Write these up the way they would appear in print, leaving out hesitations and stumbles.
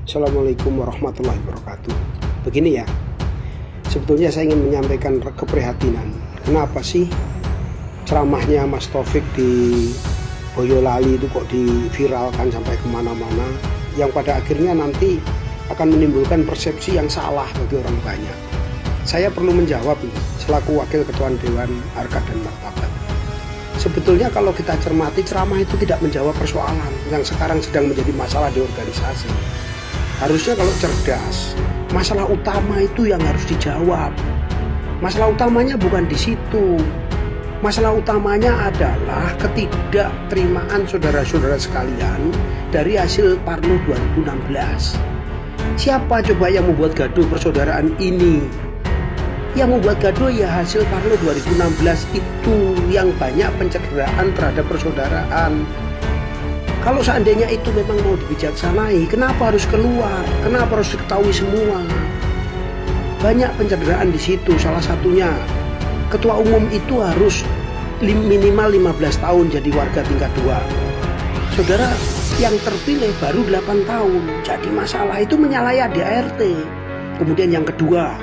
Assalamualaikum warahmatullahi wabarakatuh. Begini ya, sebetulnya saya ingin menyampaikan keprihatinan. Kenapa sih ceramahnya Mas Taufik di Boyolali itu kok diviralkan sampai kemana-mana, yang pada akhirnya nanti akan menimbulkan persepsi yang salah bagi orang banyak. Saya perlu menjawab ini selaku Wakil Ketua Dewan Harkat dan Martabat. Sebetulnya kalau kita cermati, ceramah itu tidak menjawab persoalan yang sekarang sedang menjadi masalah di organisasi. Harusnya kalau cerdas, masalah utama itu yang harus dijawab. Masalah utamanya bukan di situ. Masalah utamanya adalah ketidakterimaan saudara-saudara sekalian dari hasil Parlo 2016. Siapa coba yang membuat gaduh persaudaraan ini? Yang membuat gaduh ya hasil Parlo 2016 itu, yang banyak pencederaan terhadap persaudaraan. Kalau seandainya itu memang mau dibijaksanai, kenapa harus keluar? Kenapa harus diketahui semua? Banyak pencederaan di situ. Salah satunya, ketua umum itu harus minimal 15 tahun jadi warga tingkat 2. Saudara yang terpilih baru 8 tahun. Jadi masalah itu menyalahi ADART. Kemudian yang kedua,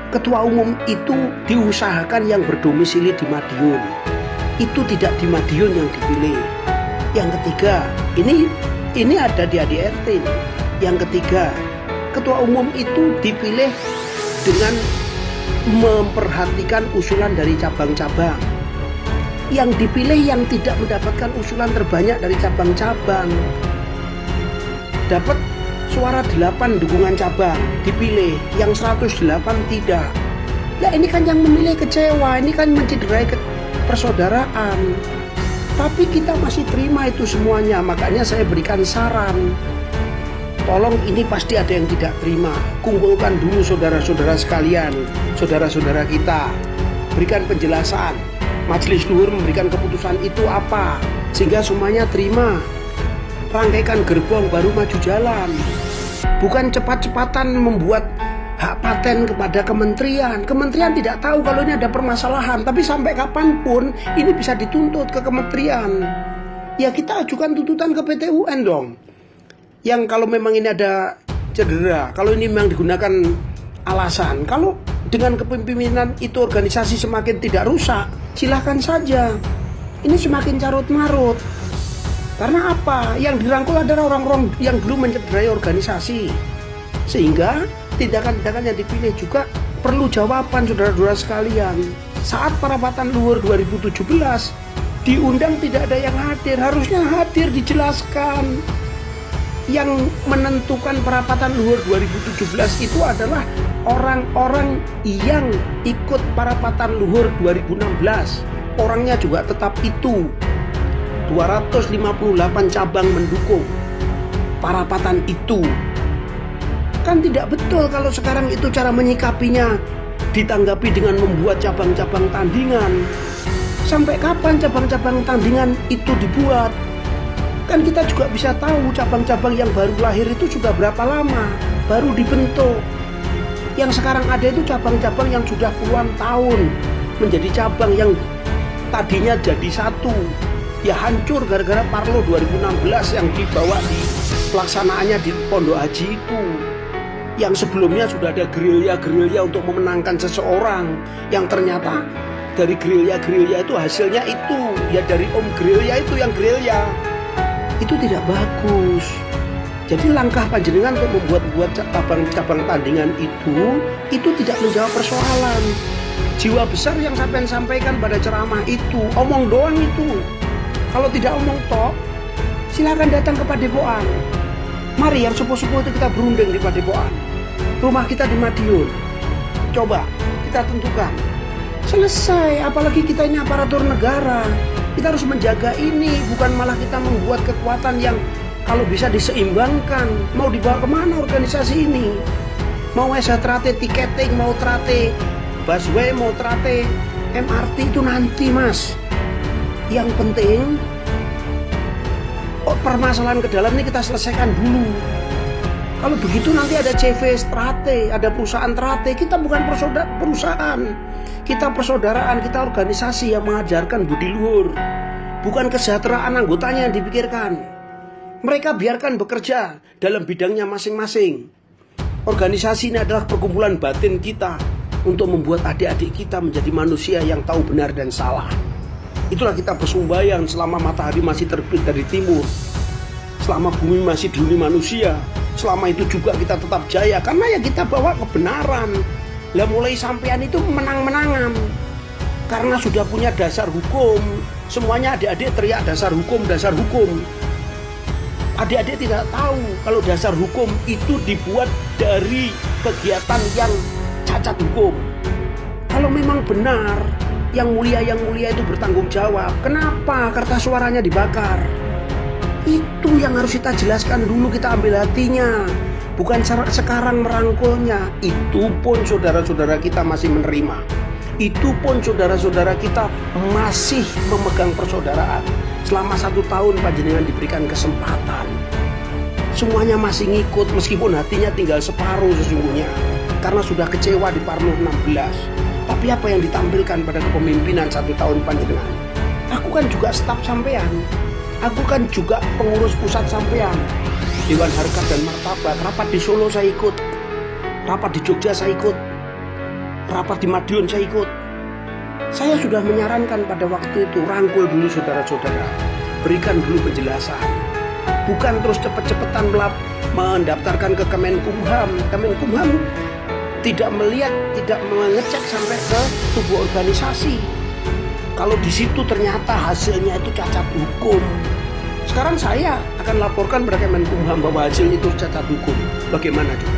ketua umum itu diusahakan yang berdomisili di Madiun. Itu tidak di Madiun yang dipilih. Yang ketiga, ini ada di ADART ini. Yang ketiga, ketua umum itu dipilih dengan memperhatikan usulan dari cabang-cabang. Yang dipilih yang tidak mendapatkan usulan terbanyak dari cabang-cabang. Dapat suara 8 dukungan cabang, dipilih. Yang 108 tidak. Ya ini kan yang memilih kecewa, ini kan mencederai persaudaraan. Tapi kita masih terima itu semuanya. Makanya saya berikan saran, tolong, ini pasti ada yang tidak terima. Kumpulkan dulu saudara-saudara sekalian, saudara-saudara kita, berikan penjelasan. Majelis Luhur memberikan keputusan itu apa, sehingga semuanya terima. Rangkaikan gerbong baru maju jalan. Bukan cepat-cepatan membuat hak paten kepada kementerian. Kementerian tidak tahu kalau ini ada permasalahan, tapi sampai kapanpun ini bisa dituntut ke kementerian. Ya kita ajukan tuntutan ke PT UN dong. Yang kalau memang ini ada cedera, kalau ini memang digunakan alasan, kalau dengan kepemimpinan itu organisasi semakin tidak rusak, silahkan saja. Ini semakin carut-marut. Karena apa? Yang dirangkul adalah orang-orang yang dulu mencederai organisasi. Sehingga tindakan-tindakan yang dipilih juga perlu jawaban, saudara-saudara sekalian. Saat perapatan luhur 2017 diundang tidak ada yang hadir, harusnya hadir, dijelaskan. Yang menentukan perapatan luhur 2017 itu adalah orang-orang yang ikut perapatan luhur 2016. Orangnya juga tetap itu. 258 cabang mendukung perapatan itu. Kan tidak betul kalau sekarang itu cara menyikapinya ditanggapi dengan membuat cabang-cabang tandingan. Sampai kapan cabang-cabang tandingan itu dibuat? Kan kita juga bisa tahu cabang-cabang yang baru lahir itu sudah berapa lama baru dibentuk. Yang sekarang ada itu cabang-cabang yang sudah puluhan tahun menjadi cabang, yang tadinya jadi satu, ya hancur gara-gara Parlo 2016 yang dibawa di pelaksanaannya di Pondok Haji itu. Yang sebelumnya sudah ada gerilya-gerilya untuk memenangkan seseorang, yang ternyata dari gerilya-gerilya itu hasilnya itu, ya dari om gerilya itu yang gerilya. Itu tidak bagus. Jadi langkah panjenengan untuk membuat cabang-cabang tandingan itu tidak menjawab persoalan. Jiwa besar yang sampai sampaikan pada ceramah itu, omong doang itu. Kalau tidak omong toh, silakan datang ke Padepokan. Mari yang sepuh-sepuh itu kita berunding di Padepokan. Rumah kita di Madiun. Coba kita tentukan. Selesai, apalagi kita ini aparatur negara. Kita harus menjaga ini, bukan malah kita membuat kekuatan yang kalau bisa diseimbangkan. Mau dibawa kemana organisasi ini? Mau trate tiketing, mau trate busway, mau trate MRT, itu nanti mas. Yang penting permasalahan ke dalam ini kita selesaikan dulu. Kalau begitu nanti ada CV Strate, ada perusahaan Trate. Kita bukan perusahaan, kita persaudaraan, kita organisasi yang mengajarkan budi luhur. Bukan kesejahteraan anggotanya yang dipikirkan. Mereka biarkan bekerja dalam bidangnya masing-masing. Organisasi ini adalah perkumpulan batin kita untuk membuat adik-adik kita menjadi manusia yang tahu benar dan salah. Itulah kita bersembahyang selama matahari masih terbit dari timur, selama bumi masih dihuni manusia. Selama itu juga kita tetap jaya, karena ya kita bawa kebenaran. Lah mulai sampean itu menang-menangan, karena sudah punya dasar hukum. Semuanya adik-adik teriak dasar hukum, dasar hukum. Adik-adik tidak tahu kalau dasar hukum itu dibuat dari kegiatan yang cacat hukum. Kalau memang benar yang mulia itu bertanggung jawab, kenapa kertas suaranya dibakar? Itu yang harus kita jelaskan dulu, kita ambil hatinya, bukan sekarang merangkulnya. Itu pun saudara-saudara kita masih menerima. Itu pun saudara-saudara kita masih memegang persaudaraan. Selama 1 tahun panjenengan diberikan kesempatan, semuanya masih ngikut, meskipun hatinya tinggal separuh sesungguhnya, karena sudah kecewa di Parlo 16. Tapi apa yang ditampilkan pada kepemimpinan 1 tahun panjenengan? Aku kan juga staf sampean, aku kan juga pengurus pusat sampean, Dewan Harkat dan Martabat. Rapat di Solo saya ikut, rapat di Jogja saya ikut, rapat di Madiun saya ikut. Saya sudah menyarankan pada waktu itu, rangkul dulu saudara-saudara, berikan dulu penjelasan, bukan terus cepet-cepetan mendaftarkan ke Kemenkumham. Kemenkumham tidak melihat, tidak mengecek sampai ke tubuh organisasi. Kalau di situ ternyata hasilnya itu cacat hukum, sekarang saya akan laporkan pada Kemenkumham bahwa hasilnya itu cacat hukum. Bagaimana coba?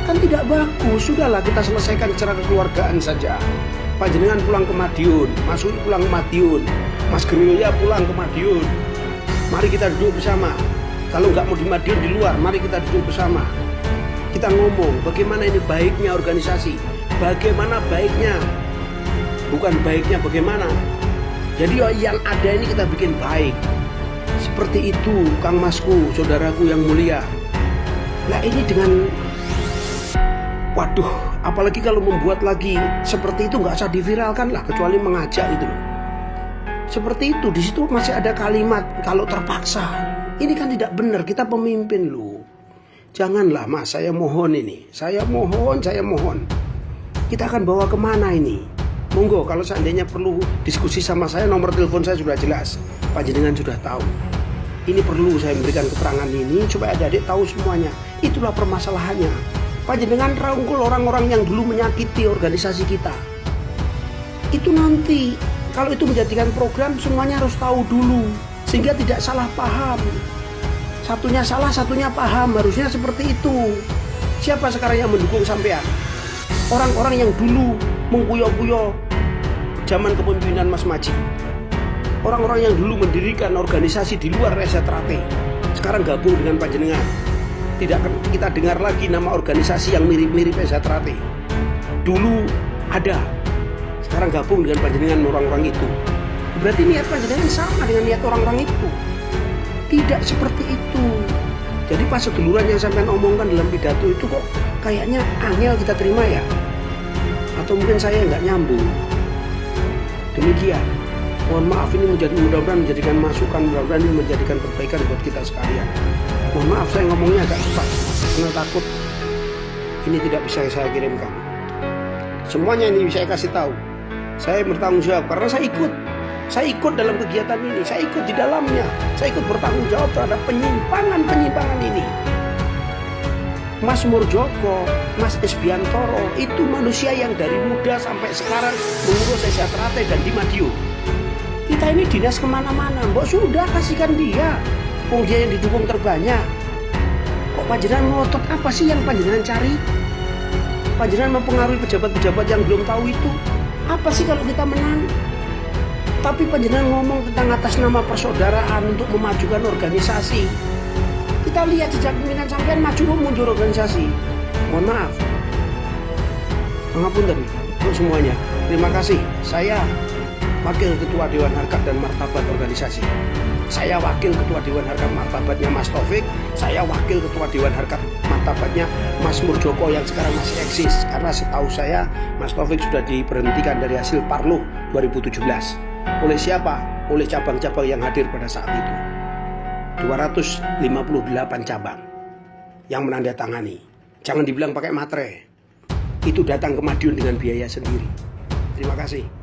Kan tidak bagus. Sudahlah, kita selesaikan secara kekeluargaan saja. Panjenengan pulang ke Madiun, Mas Uli pulang ke Madiun, Mas Gerilya pulang ke Madiun. Mari kita duduk bersama. Kalau nggak mau di Madiun, di luar, mari kita duduk bersama. Kita ngomong bagaimana ini baiknya organisasi, bagaimana baiknya, bukan baiknya bagaimana. Jadi yang ada ini kita bikin baik. Seperti itu, Kang Masku, saudaraku yang mulia. Nah ini dengan, waduh, apalagi kalau membuat lagi seperti itu nggak usah diviralkan lah, kecuali mengajak itu. Seperti itu, di situ masih ada kalimat kalau terpaksa. Ini kan tidak benar, kita pemimpin loh. Janganlah Mas, saya mohon ini, saya mohon. Kita akan bawa kemana ini? Monggo, kalau seandainya perlu diskusi sama saya, nomor telepon saya sudah jelas, panjenengan sudah tahu. Ini perlu saya memberikan keterangan ini supaya adik-adik tahu semuanya. Itulah permasalahannya. Panjenengan rangkul orang-orang yang dulu menyakiti organisasi kita. Itu nanti, kalau itu menjadikan program, semuanya harus tahu dulu, sehingga tidak salah paham. Satunya salah, satunya paham, harusnya seperti itu. Siapa sekarang yang mendukung sampean? Orang-orang yang dulu mengkuyo-kuyo zaman kepemimpinan Mas Maji. Orang-orang yang dulu mendirikan organisasi di luar Resetrate, sekarang gabung dengan panjenengan. Tidak kita dengar lagi nama organisasi yang mirip-mirip Resetrate. Dulu ada, sekarang gabung dengan panjenengan orang-orang itu. Berarti niat panjenengan sama dengan niat orang-orang itu. Tidak seperti itu. Jadi pas seduluran yang sampean omongkan dalam pidato itu kok kayaknya angel kita terima ya? Atau mungkin saya nggak nyambung. Demikian. Mohon maaf, ini mudah-mudahan menjadikan masukan, mudah-mudahan ini menjadikan perbaikan buat kita sekalian. Mohon maaf saya ngomongnya agak cepat, karena takut ini tidak bisa saya kirimkan. Semuanya ini saya kasih tahu. Saya bertanggung jawab karena saya ikut dalam kegiatan ini, saya ikut di dalamnya, saya ikut bertanggung jawab terhadap penyimpangan ini. Mas Murjoko, Mas Esbiantoro, itu manusia yang dari muda sampai sekarang mengurus Resetrate dan di Madiun. Kita ini dinas kemana-mana, mbok sudah kasihkan dia, dia yang didukung terbanyak. Kok panjenengan ngotot? Apa sih yang panjenengan cari? Panjenengan mempengaruhi pejabat-pejabat yang belum tahu itu. Apa sih kalau kita menang? Tapi panjenengan ngomong tentang atas nama persaudaraan untuk memajukan organisasi. Kita lihat jejak pimpinan sampean maju mundur organisasi. Mohon maaf. Mengapunten untuk semuanya. Terima kasih. Saya Wakil Ketua Dewan Harkat dan Martabat organisasi. Saya Wakil Ketua Dewan Harkat Martabatnya Mas Taufik. Saya Wakil Ketua Dewan Harkat Martabatnya Mas Murjoko yang sekarang masih eksis. Karena setahu saya Mas Taufik sudah diberhentikan dari hasil Parlo 2017. Oleh siapa? Oleh cabang-cabang yang hadir pada saat itu. 258 cabang yang menandatangani. Jangan dibilang pakai materai. Itu datang ke Madiun dengan biaya sendiri. Terima kasih.